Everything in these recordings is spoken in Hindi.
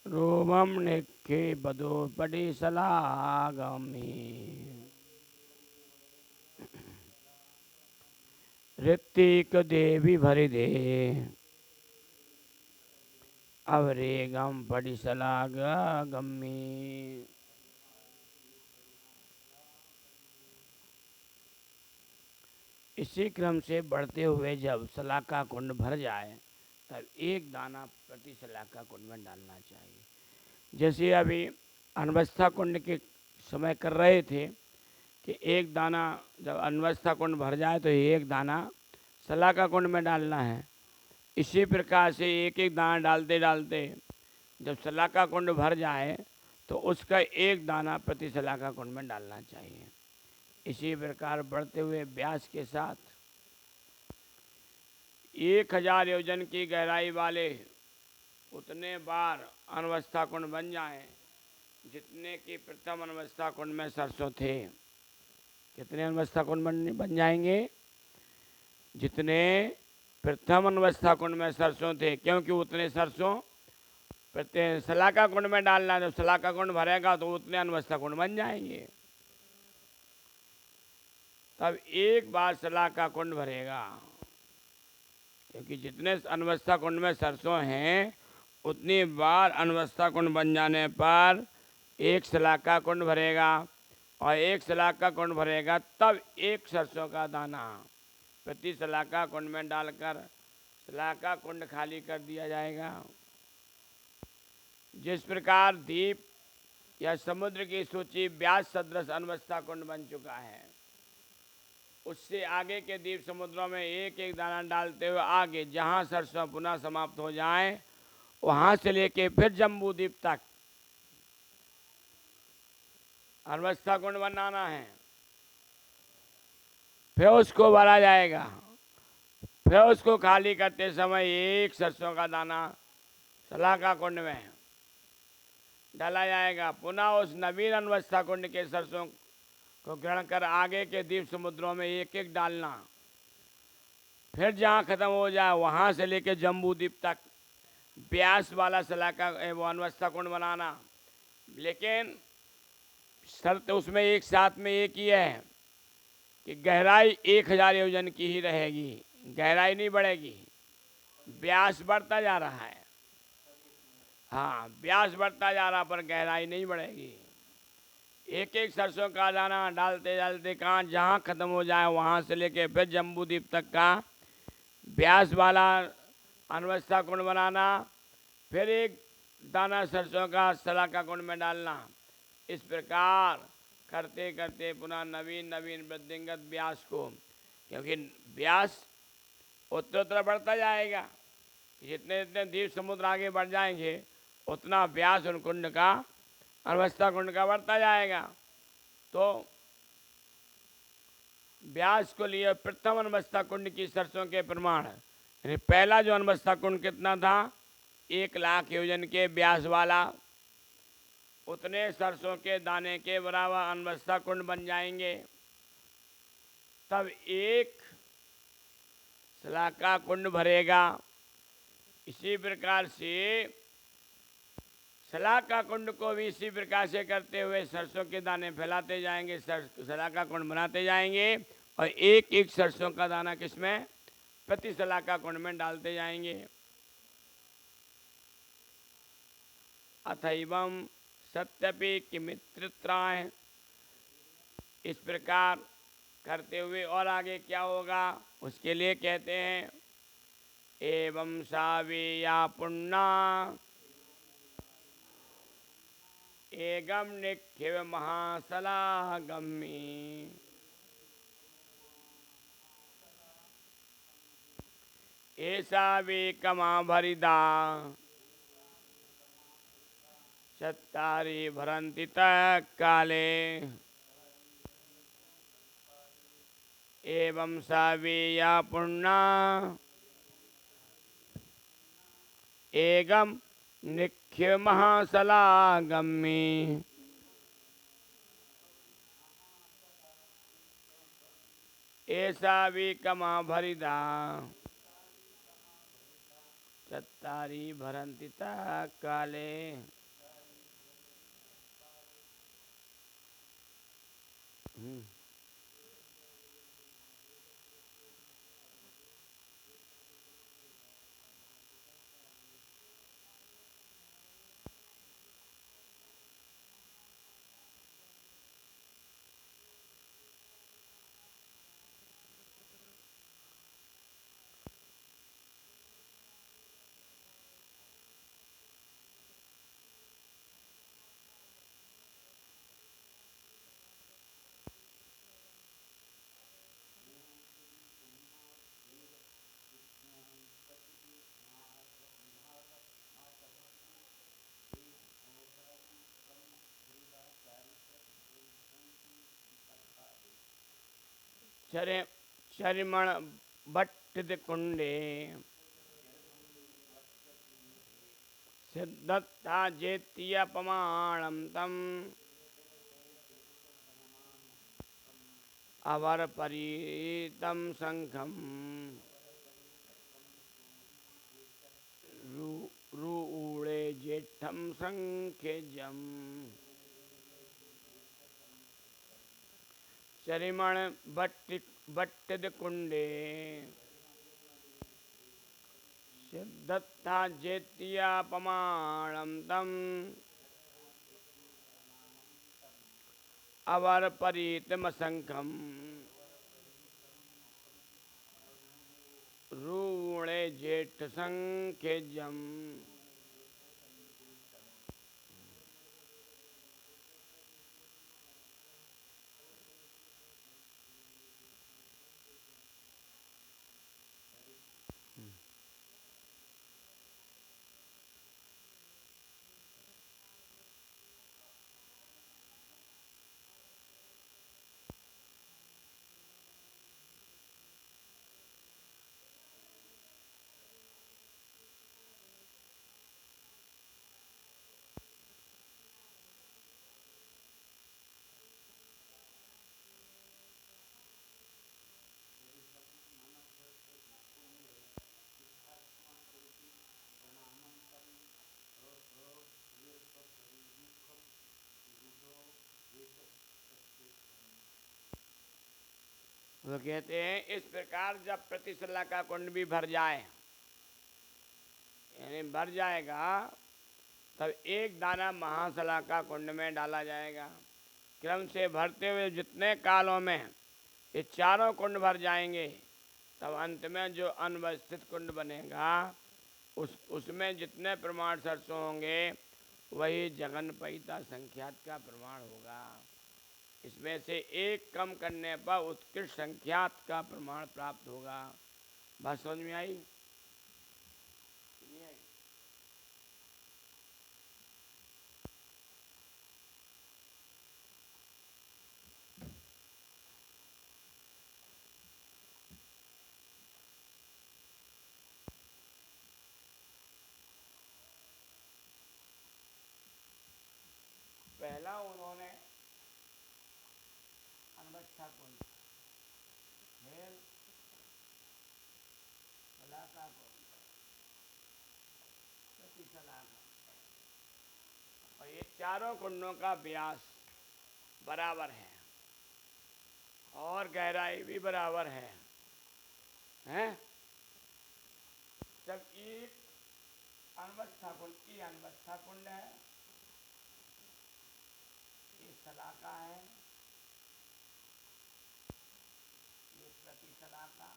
रोमं निक्षेपदोपटी सलागमि ऋत्विक देवी भरिदे अवरेगम पटी सलागमि। इसी क्रम से बढ़ते हुए जब सलाका कुंड भर जाए तब एक दाना प्रति सलाका कुंड में डालना चाहिए। जैसे अभी अनवस्था कुंड के समय कर रहे थे कि एक दाना जब अनवस्था कुंड भर जाए तो एक दाना सलाका कुंड में डालना है। इसी प्रकार से एक एक दाना डालते डालते जब सलाका कुंड भर जाए तो उसका एक दाना प्रति सलाका कुंड में डालना चाहिए। इसी प्रकार बढ़ते हुए व्यास के साथ 1000 योजन की गहराई वाले उतने बार अनवस्था कुंड बन जाएं जितने कि प्रथम अनवस्था कुंड में सरसों थे। कितने अनवस्था कुंड बन जाएंगे? जितने प्रथम अनवस्था कुंड में सरसों थे, क्योंकि उतने सरसों प्रत्येक सलाका कुंड में डालना। जब सलाका कुंड भरेगा तो उतने अनवस्था कुंड बन जाएंगे। तब एक बार सलाका कुंड भरेगा, क्योंकि जितने अनवस्था कुंड में सरसों हैं उतनी बार अनवस्था कुंड बन जाने पर एक सलाका कुंड भरेगा, और एक सलाका कुंड भरेगा तब एक सरसों का दाना प्रति सलाका कुंड में डालकर सलाका कुंड खाली कर दिया जाएगा। जिस प्रकार द्वीप या समुद्र की सूची व्यास सदृश अनवस्था कुंड बन चुका है, उससे आगे के द्वीप समुद्रों में एक एक दाना डालते हुए आगे जहाँ सरसों पुनः समाप्त हो जाए वहाँ से लेके फिर जम्बू द्वीप तक अनवस्था कुंड बनाना है। फिर उसको भरा जाएगा, फिर उसको खाली करते समय एक सरसों का दाना सलाका कुंड में डाला जाएगा। पुनः उस नवीन अनवस्था कुंड के सरसों को ग्रहण कर आगे के द्वीप समुद्रों में एक एक डालना। फिर जहाँ खत्म हो जाए वहाँ से लेके जम्बू द्वीप तक व्यास वाला सलाका वो अनवस्था कुंड बनाना। लेकिन शर्त उसमें एक साथ में एक ही है कि गहराई 1000 योजन की ही रहेगी, गहराई नहीं बढ़ेगी। व्यास बढ़ता जा रहा है, हाँ व्यास बढ़ता जा रहा पर गहराई नहीं बढ़ेगी। एक एक सरसों का दाना डालते डालते कहाँ जहाँ खत्म हो जाए वहाँ से लेके फिर जम्बू द्वीप तक का व्यास वाला अनवस्था कुंड बनाना। फिर एक दाना सरसों का सलाका कुंड में डालना। इस प्रकार करते करते पुनः नवीन नवीन वृद्धिंगत व्यास को, क्योंकि व्यास उत्तरोत्तर बढ़ता जाएगा, जितने जितने द्वीप समुद्र आगे बढ़ जाएंगे उतना व्यास उन कुंड का अनवस्था कुंड का बढ़ता जाएगा। तो व्यास को लिए प्रथम अनवस्था कुंड की सरसों के प्रमाण, यानी पहला जो अनवस्था कुंड कितना था 1,00,000 योजन के व्यास वाला, उतने सरसों के दाने के बराबर अनवस्था कुंड बन जाएंगे। तब एक सलाका कुंड भरेगा। इसी प्रकार से सलाका कुंड को भी इसी प्रकार से करते हुए सरसों के दाने फैलाते जाएंगे, सलाका कुंड बनाते जाएंगे, और एक एक सरसों का दाना किसमें प्रति सलाका कुंड में डालते जाएंगे। अथैवम सत्यपि किमित्रत्राय, इस प्रकार करते हुए और आगे क्या होगा उसके लिए कहते हैं एवं सावेया पुण्या एगम निखिव महासलागम्मी। ऐसा वे कमा भरिदा चत्तारी भरंति तक काले एवं सावेया पुण्या एगम निख्य महासलागम्मी। ऐसा भी कमा भरिदा तत्तारी भरन्ति ता काले। चरे चरिमण भट्टित कुंडे सिद्धता जेत्य पमाणम तम अवर परीतम संखम रूड़े जेठम संख्यजम। चरिमण भट्टित कुंडे सिद्धता जेत्य पमाणम तम अवर परीतम संखम रूणे जेठ संख्यजम। वो कहते हैं इस प्रकार जब प्रतिशला का कुंड भी भर जाए, यानी भर जाएगा, तब एक दाना महाशला का कुंड में डाला जाएगा। क्रम से भरते हुए जितने कालों में ये चारों कुंड भर जाएंगे, तब अंत में जो अनवस्थित कुंड बनेगा उसमें जितने प्रमाण सरसों होंगे वही जगन्पयिता संख्यात का प्रमाण होगा। इसमें से एक कम करने पर उत्कृष्ट संख्यात का प्रमाण प्राप्त होगा। बात समझ में आई? नहीं आई? पहला उन्होंने अनवस्था कुंड, फिर सलाका कुंड, प्रतिसलाका, और ये चारों कुंडों का व्यास बराबर है और गहराई भी बराबर है, हैं? जब एक अनवस्था कुंड की अनवस्था कुंड है, ये सलाका है, ये प्रतिसलाका,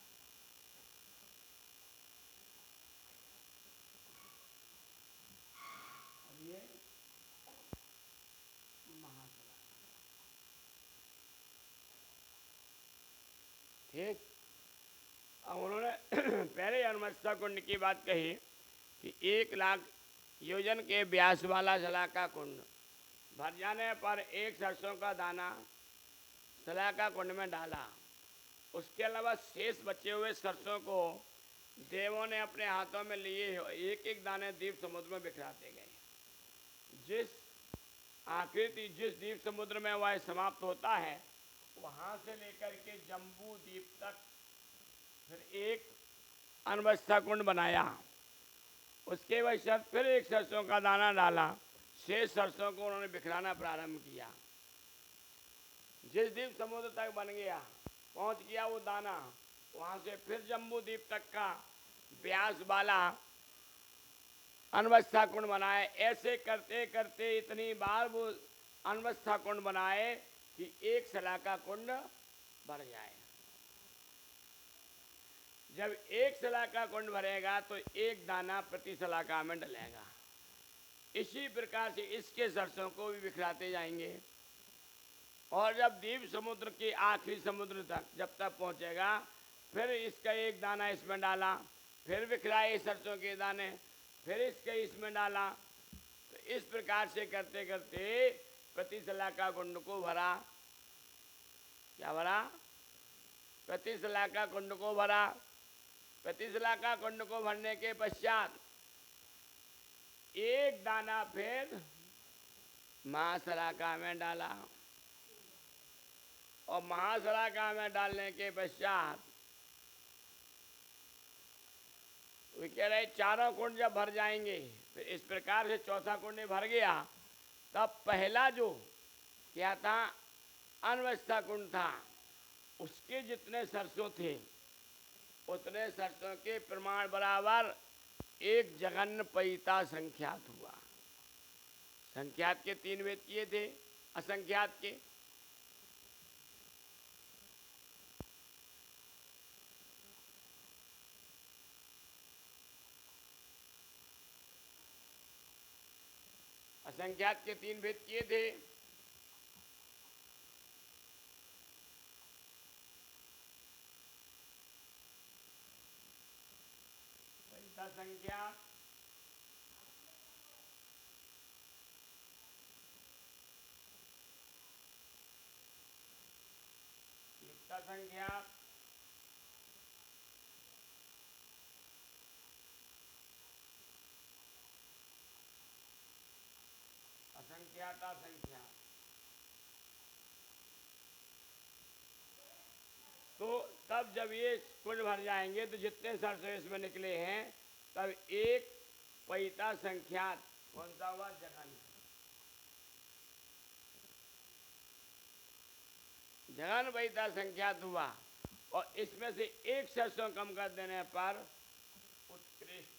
और ये महासलाका। ठीक। अब उन्होंने पहले अनवस्था कुंड की बात कही कि 1,00,000 योजन के व्यास वाला सलाका कुंड भर जाने पर एक सरसों का दाना सलाका कुंड में डाला। उसके अलावा शेष बचे हुए सरसों को देवों ने अपने हाथों में लिए एक एक दाने द्वीप समुद्र में बिखराते गए। जिस आकृति जिस द्वीप समुद्र में वह समाप्त होता है, वहाँ से लेकर के जम्बू द्वीप तक फिर एक अनवस्था कुंड बनाया। उसके पश्चात फिर एक सरसों का दाना डाला, शेष सरसों को उन्होंने बिखराना प्रारंभ किया। जिस द्वीप समुद्र तक बन गया, पहुंच गया वो दाना, वहां से फिर जम्बू द्वीप तक का व्यास वाला अनवस्था कुंड बनाए। ऐसे करते करते इतनी बार वो अनवस्था कुंड बनाए कि एक सलाका कुंड भर जाए। जब एक सलाका कुंड भरेगा तो एक दाना प्रति सलाका में डलेगा। इसी प्रकार से इसके सरसों को भी बिखराते जाएंगे और जब द्वीप समुद्र के आखिरी समुद्र तक जब तक पहुंचेगा, फिर इसका एक दाना इसमें डाला, फिर बिखराए सरसों के दाने, फिर इसके इसमें डाला। तो इस प्रकार से करते करते प्रति सलाका कुंड को भरा। क्या भरा? प्रति सलाका कुंड को भरा। प्रति सलाका कुंड को भरने के पश्चात एक दाना फिर महासलाका में डाला और महासलाका में डालने के पश्चात वे कह रहे चारों कुंड जब भर जाएंगे, तो इस प्रकार से चौथा कुंड भर गया। तब पहला जो क्या था, अनवस्था कुंड था, उसके जितने सरसों थे उतने सरसों के प्रमाण बराबर एक जघन्य पैता संख्यात हुआ। संख्यात के 3 वेद किए थे, असंख्यात के। असंख्यात के 3 भेद किए थे। संख्या संख्या असंख्याता संख्या। तो तब जब ये कुंड भर जाएंगे तो जितने सरसों इसमें निकले हैं, तब एक पैता संख्यात कौन सा हुआ? जघन। जघन पैता संख्यात हुआ और इसमें से एक सरसों कम कर देने पर उत्कृष्ट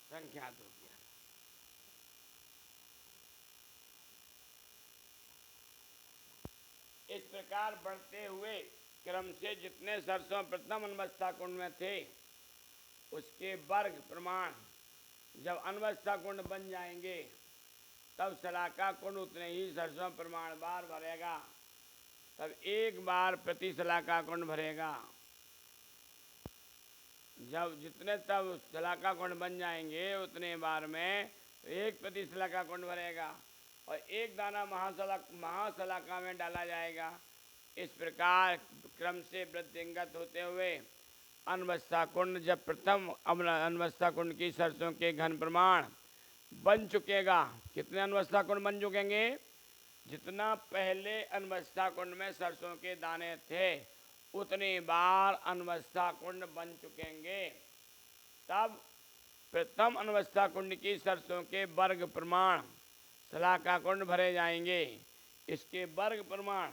संख्यात हो गया। इस प्रकार बढ़ते हुए क्रम से जितने सरसों प्रथम अनवस्था कुंड में थे, उसके वर्ग प्रमाण जब अनवस्था कुंड बन जाएंगे, तब सलाका कुंड उतने ही सरसों प्रमाण बार भरेगा। तब एक बार प्रति सलाका कुंड भरेगा। जब जितने तब सलाका कुंड बन जाएंगे उतने बार में एक प्रति सलाका कुंड भरेगा और एक दाना महासलाका में डाला जाएगा। इस प्रकार क्रम से वृद्धिंगत होते हुए अनवस्था कुंड जब प्रथम अनवस्था कुंड की सरसों के घन प्रमाण बन चुकेगा। कितने अनवस्था कुंड बन चुकेंगे? जितना पहले अनवस्था कुंड में सरसों के दाने थे उतनी बार अनवस्था कुंड बन चुकेंगे। तब प्रथम अनवस्था कुंड की सरसों के वर्ग प्रमाण सलाका कुंड भरे जाएंगे। इसके वर्ग प्रमाण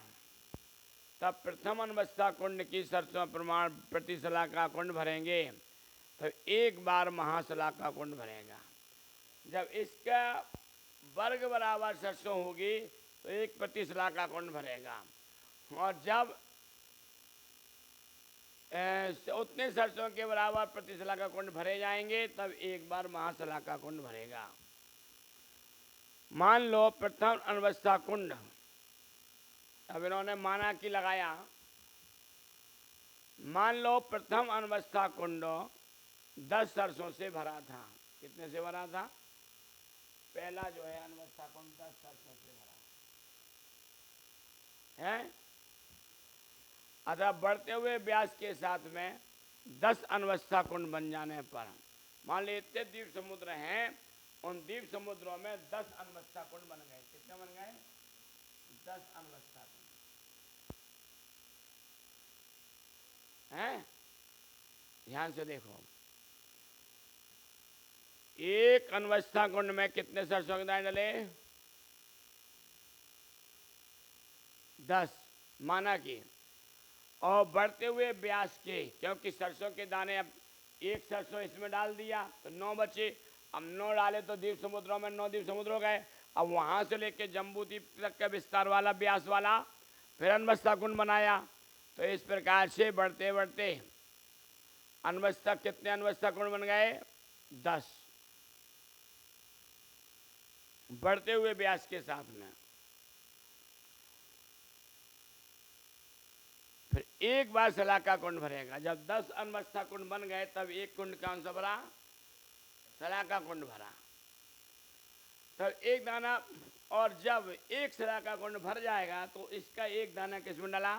तब प्रथम अनवस्था कुंड की सरसों प्रमाण प्रति सलाका कुंड भरेंगे। तब एक बार महासलाका कुंड भरेगा। जब इसका वर्ग बराबर सरसों होगी तो एक प्रति सलाका कुंड भरेगा और जब उतने सरसों के बराबर प्रति सलाका कुंड भरे जाएंगे तब एक बार महासलाका कुंड भरेगा। मान लो प्रथम अनवस्था कुंड, अब इन्होंने माना कि लगाया, मान लो प्रथम अनवस्था कुंड 10 सरसों से भरा था। कितने से भरा था? पहला जो है अनवस्था कुंड 10 सरसों से भरा है। अतः बढ़ते हुए व्यास के साथ में 10 अनवस्था कुंड बन जाने पर, मान लीजिए इतने द्वीप समुद्र हैं, उन द्वीप समुद्रों में 10 अनवस्था कुंड बन गए। कितने बन गए? 10 अनवस्था कुंड। हैं, ध्यान से देखो, एक अनवस्था कुंड में कितने सरसों के दाने डले? 10 माना कि, और बढ़ते हुए ब्यास के, क्योंकि सरसों के दाने अब एक सरसों इसमें डाल दिया तो 9 बचे, अब 9 डाले तो द्वीप समुद्रों में 9 द्वीप समुद्र हो गए। अब वहां से लेके जम्बू द्वीप तक का विस्तार वाला ब्यास वाला फिर अनवस्था कुंड बनाया। तो इस प्रकार से बढ़ते बढ़ते अनवस्था, कितने अनवस्था कुंड बन गए? 10, बढ़ते हुए ब्यास के साथ में। फिर एक बार सलाका कुंड भरेगा। जब 10 अनवस्था कुंड बन गए तब एक कुंड कौन सा भरा? सलाका कुंड भरा। तब एक दाना, और जब एक सलाका कुंड भर जाएगा तो इसका एक दाना किसमें डला?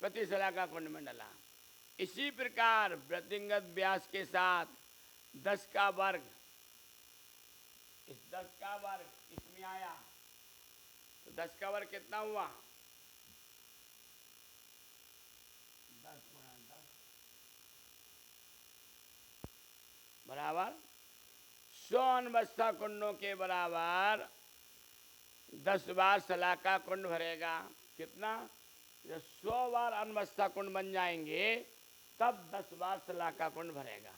प्रति सलाका कुंड में डला। इसी प्रकार वृद्धिंगत व्यास के साथ 10 का वर्ग, इस 10 का वर्ग इसमें आया तो 10 का वर्ग कितना हुआ? 10 गुणा 10 बराबर 100 अनवस्था कुंडों के बराबर 10 बार सलाका कुंड भरेगा। कितना? जब 100 बार अनवस्था कुंड बन जाएंगे तब 10 बार सलाका कुंड भरेगा।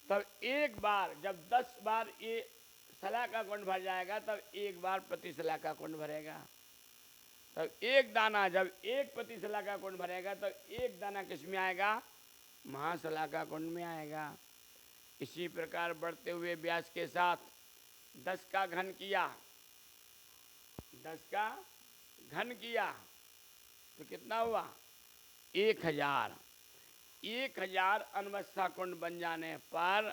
तब एक बार, जब 10 बार ये सलाका कुंड भर जाएगा तब एक बार प्रति सलाका कुंड भरेगा। तब एक दाना, जब एक प्रति सलाका कुंड भरेगा तब एक दाना किस में आएगा? महासलाका कुंड में आएगा। इसी प्रकार बढ़ते हुए व्यास के साथ 10 का घन किया, 10 का घन किया तो कितना हुआ? 1000। 1000 अनवस्था कुंड बन जाने पर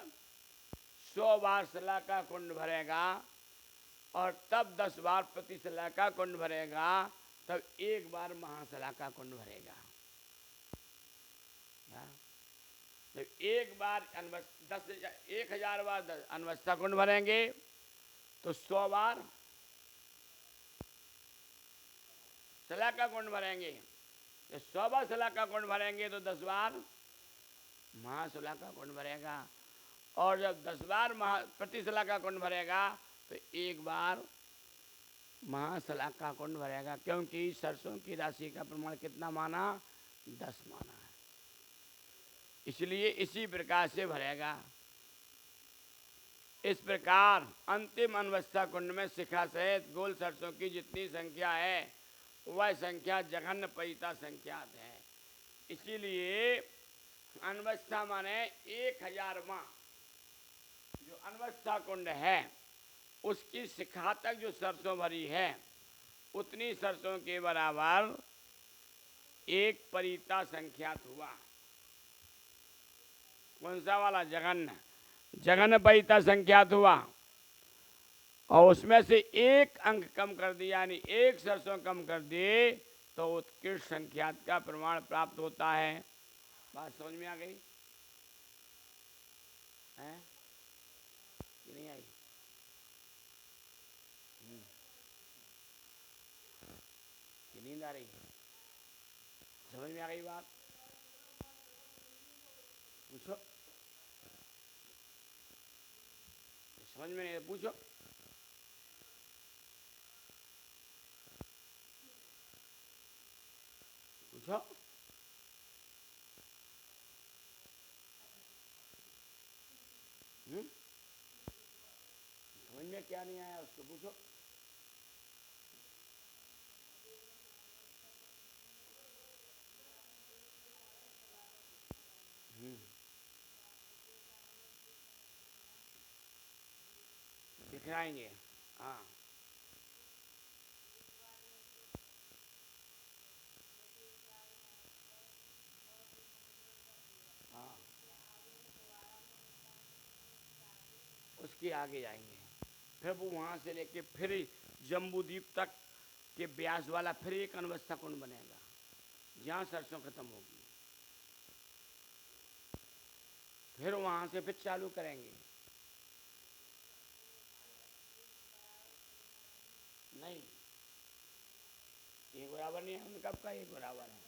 100 बार सलाका कुंड भरेगा और तब 10 बार प्रति सलाका कुंड भरेगा, तब एक बार महासलाका कुंड भरेगा। जब एक बार 1000 बार अनवस्था कुंड भरेंगे तो 100 बार सलाका कुंड भरेंगे। जब 100 बार सलाका कुंड भरेंगे तो 10 बार महासलाका कुंड भरेगा, और जब 10 बार प्रति सलाका कुंड भरेगा तो एक बार महासलाका कुंड भरेगा। क्योंकि सरसों की राशि का प्रमाण कितना माना? 10 माना है, इसलिए इसी प्रकार से भरेगा। इस प्रकार अंतिम अनवस्था कुंड में शिखा सहित गोल सरसों की जितनी संख्या है वह संख्या जघन्य परिता संख्यात है। इसीलिए अनवस्था माने 1000वां जो अनवस्था कुंड है उसकी शिखा तक जो सरसों भरी है उतनी सरसों के बराबर एक परिता संख्यात हुआ। कौन सा वाला? जघन्य, जघन्य परिता संख्यात हुआ, और उसमें से एक अंक कम कर दिया, यानी एक सरसों कम कर दिए तो उत्कृष्ट संख्यात का प्रमाण प्राप्त होता है। बात समझ में आ गई है कि नहीं आई? कि नींद आ रही है? समझ में आ गई बात? पूछो, समझ में नहीं पूछो। पूछो। समझ में क्या नहीं आया उसको पूछो। दिखलाएंगे। हाँ, हाँ, उसके आगे जाएंगे। फिर वो वहाँ से लेके फिर जम्बू द्वीप तक के ब्यास वाला फिर एक अनवस्था कुंड बनेगा जहाँ सरसों खत्म होगी। फिर वहाँ से फिर चालू करेंगे। नहीं, एक बराबर नहीं है, उनका कब का एक बराबर है?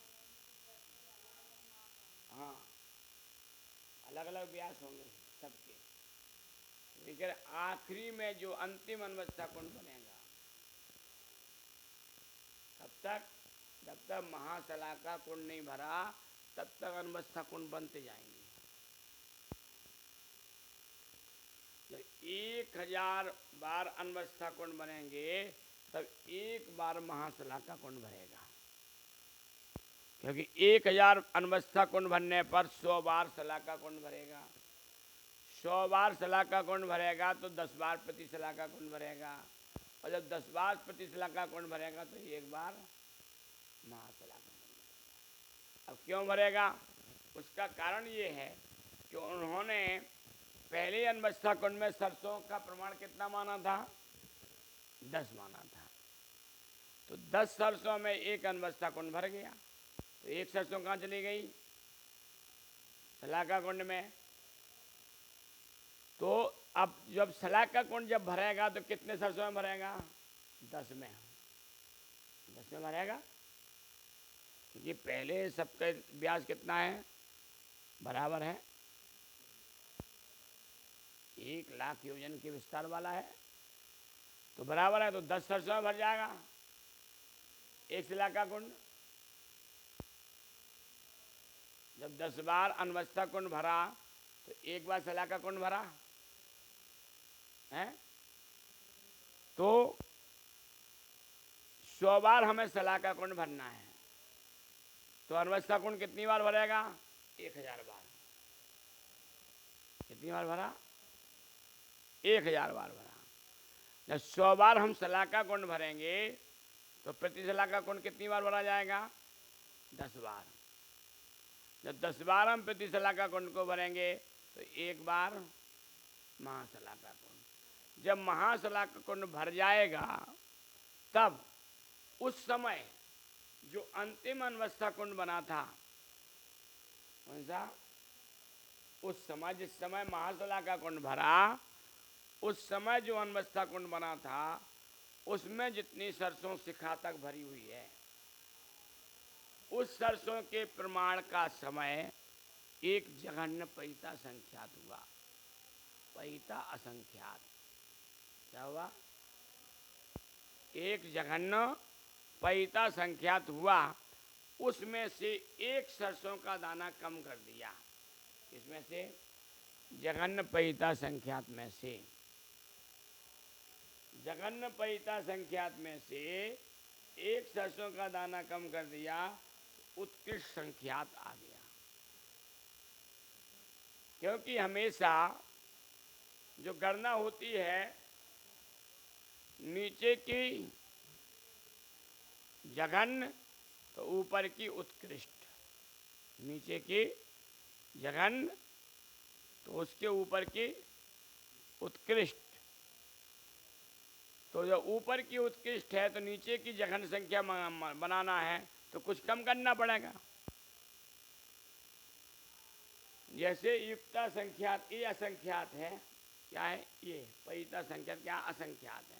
हाँ, अलग अलग व्यास होंगे सबके, लेकिन आखिरी में जो अंतिम अनवस्था कुंड बनेगा, तब तक जब तक महाशलाका कुंड नहीं भरा तब तक अनवस्था कुंड बनते जाएंगे। जब 1000 बार अनवस्था कुंड बनेंगे तब एक बार महाशलाका कुंड भरेगा, क्योंकि 1000 अनवस्था कुंड भरने पर 100 बार शलाका कुंड भरेगा। 100 बार शलाका कुंड भरेगा तो 10 बार प्रति शलाका कुंड भरेगा, और जब 10 बार प्रति शलाका कुंड भरेगा तो एक बार महाशलाका कुंड भरेगा। अब क्यों भरेगा? उसका कारण ये है कि उन्होंने पहले अनवस्था कुंड में सरसों का प्रमाण कितना माना था? 10 माना था। तो 10 सरसों में एक अनवस्था कुंड भर गया, तो एक सरसों कहाँ चली गई? शलाका कुंड में। तो अब जब शलाका कुंड जब भरेगा तो कितने सरसों में भरेगा? 10 में। 10 में भरेगा, क्योंकि पहले सबका ब्याज कितना है? बराबर है, 1,00,000 योजन के विस्तार वाला है, तो बराबर है, तो 10 सरसों में भर जाएगा एक शलाका कुंड। जब 10 बार अनवस्था कुंड भरा तो एक बार शलाका कुंड भरा है, तो 100 बार हमें शलाका कुंड भरना है, तो अनवस्था कुंड कितनी बार भरेगा? 1000 बार। कितनी बार भरा? 1000 बार भरा। जब 100 बार हम शलाका कुंड भरेंगे तो प्रति शलाका कुंड कितनी बार भरा जाएगा? 10 बार। जब 10 बार हम प्रति शलाका कुंड को भरेंगे तो एक बार महाशलाका कुंड। जब महाशलाका कुंड भर जाएगा तब उस समय जो अंतिम अनवस्था कुंड बना था, कौन सा? उस समय, जिस समय महाशलाका कुंड भरा, उस समय जो अनवस्था कुंड बना था उसमें जितनी सरसों शिखा तक भरी हुई है, उस सरसों के प्रमाण का समय एक जघन्य पैता संख्यात हुआ। पैता असंख्यात क्या हुआ? एक जघन्य पैता संख्यात हुआ। उसमें से एक सरसों का दाना कम कर दिया। इसमें से जघन्य पैता संख्यात में से, जघन्य पैता संख्यात में से एक सरसों का दाना कम कर दिया, उत्कृष्ट संख्यात आ गया। क्योंकि हमेशा जो गणना होती है नीचे की जघन्य तो ऊपर की उत्कृष्ट, नीचे की जघन्य तो उसके ऊपर की उत्कृष्ट। तो जब ऊपर की उत्कृष्ट है तो नीचे की जघन्य संख्या बनाना है तो कुछ कम करना पड़ेगा। जैसे युक्ता संख्यात, ये असंख्यात है, क्या है? ये पैता संख्यात क्या? असंख्यात है।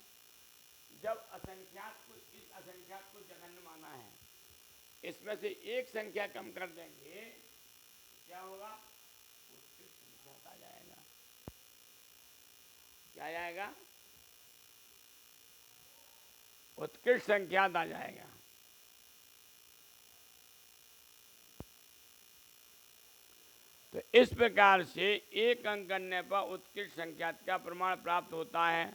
जब असंख्यात को, इस असंख्यात को जघन्य माना है, इसमें से एक संख्या कम कर देंगे, क्या होगा? उत्कृष्ट संख्यात आ जाएगा। क्या आ जाएगा? उत्कृष्ट संख्यात आ जाएगा। तो इस प्रकार से एक अंक करने पर उत्कृष्ट संख्यात का प्रमाण प्राप्त होता है।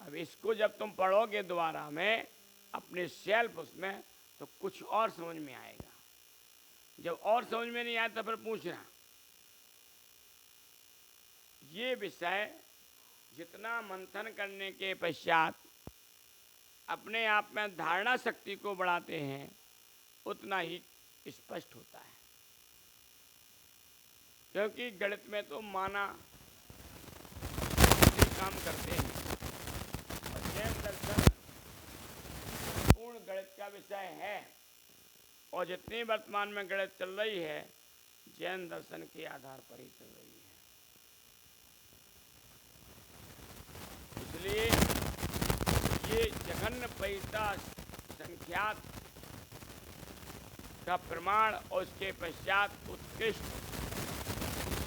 अब इसको जब तुम पढ़ोगे दोबारा में अपने सेल्फ उसमें, तो कुछ और समझ में आएगा। जब और समझ में नहीं आया तो फिर पूछना। ये विषय जितना मंथन करने के पश्चात अपने आप में धारणा शक्ति को बढ़ाते हैं उतना ही स्पष्ट होता है। क्योंकि गणित में तो माना काम करते हैं, और जैन दर्शन पूर्ण गणित का विषय है, और जितनी वर्तमान में गणित चल रही है जैन दर्शन के आधार पर ही चल रही है। सहित संख्यात का प्रमाण और उसके पश्चात उत्कृष्ट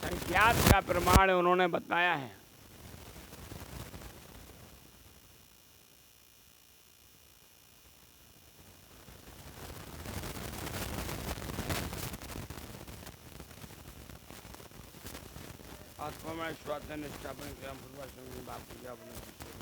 संख्यात का प्रमाण उन्होंने बताया है। आत्मा में स्वास्थ्य निष्ठापन क्रम पूर्वक बाप